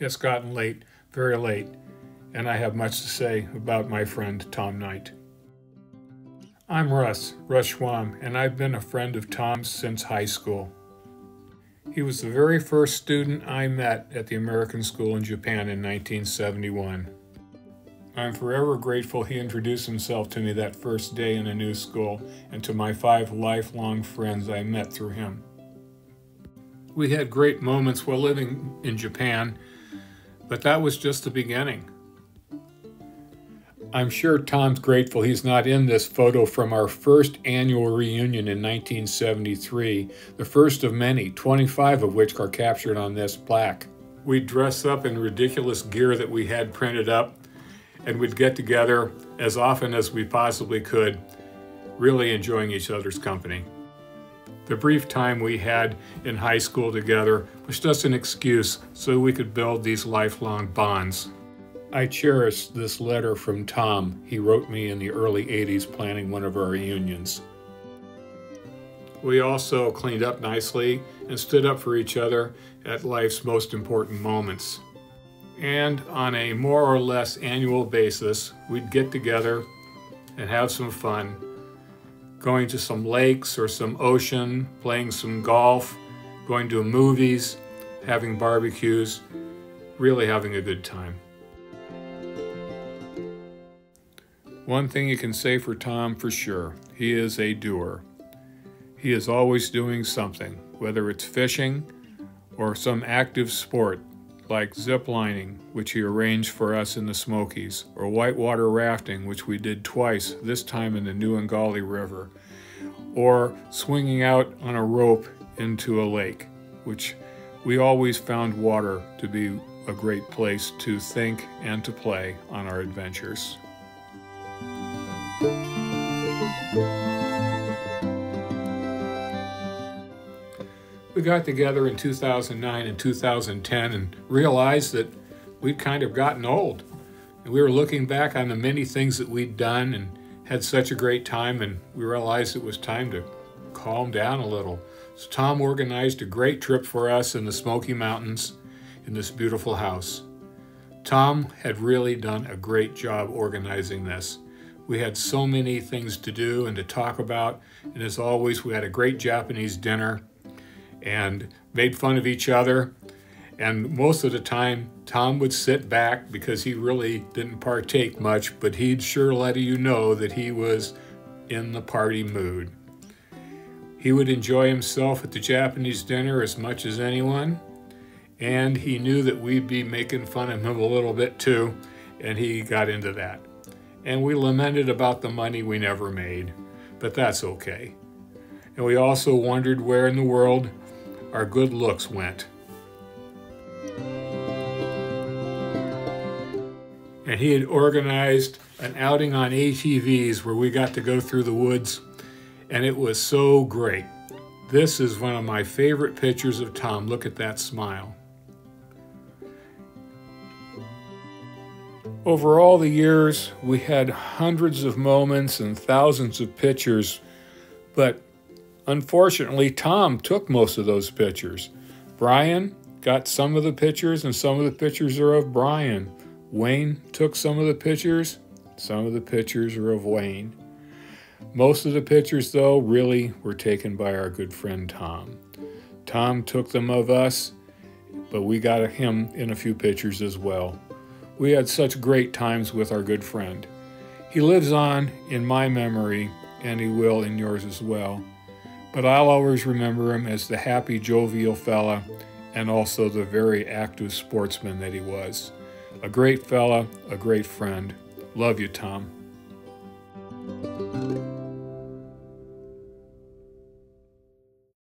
It's gotten late, very late, and I have much to say about my friend Tom Knight. I'm Russ Schwam, and I've been a friend of Tom's since high school. He was the very first student I met at the American School in Japan in 1971. I'm forever grateful he introduced himself to me that first day in a new school and to my 5 lifelong friends I met through him. We had great moments while living in Japan, but that was just the beginning. I'm sure Tom's grateful he's not in this photo from our first annual reunion in 1973, the first of many, 25 of which are captured on this plaque. We'd dress up in ridiculous gear that we had printed up, and we'd get together as often as we possibly could, really enjoying each other's company. The brief time we had in high school together was just an excuse so we could build these lifelong bonds. I cherish this letter from Tom he wrote me in the early 80s planning one of our reunions. We also cleaned up nicely and stood up for each other at life's most important moments. And on a more or less annual basis, we'd get together and have some fun, going to some lakes or some ocean, playing some golf, going to movies, having barbecues, really having a good time. One thing you can say for Tom for sure, he is a doer. He is always doing something, whether it's fishing or some active sport like zip lining, which he arranged for us in the Smokies, or whitewater rafting, which we did twice, this time in the Nuangali River, or swinging out on a rope into a lake, which we always found water to be a great place to think and to play on our adventures. We got together in 2009 and 2010 and realized that we'd kind of gotten old. And we were looking back on the many things that we'd done and had such a great time, and we realized it was time to calm down a little. So Tom organized a great trip for us in the Smoky Mountains in this beautiful house. Tom had really done a great job organizing this. We had so many things to do and to talk about, and as always, we had a great Japanese dinner and made fun of each other. And most of the time, Tom would sit back because he really didn't partake much, but he'd sure let you know that he was in the party mood. He would enjoy himself at the Japanese dinner as much as anyone, and he knew that we'd be making fun of him a little bit too, and he got into that. And we lamented about the money we never made, but that's okay. And we also wondered where in the world our good looks went. And he had organized an outing on ATVs where we got to go through the woods, and it was so great. This is one of my favorite pictures of Tom. Look at that smile. Over all the years, we had hundreds of moments and thousands of pictures, but unfortunately, Tom took most of those pictures. Brian got some of the pictures, and some of the pictures are of Brian. Wayne took some of the pictures are of Wayne. Most of the pictures, though, really were taken by our good friend Tom. Tom took them of us, but we got him in a few pictures as well. We had such great times with our good friend. He lives on in my memory, and he will in yours as well. But I'll always remember him as the happy, jovial fella, and also the very active sportsman that he was. A great fella, a great friend. Love you, Tom.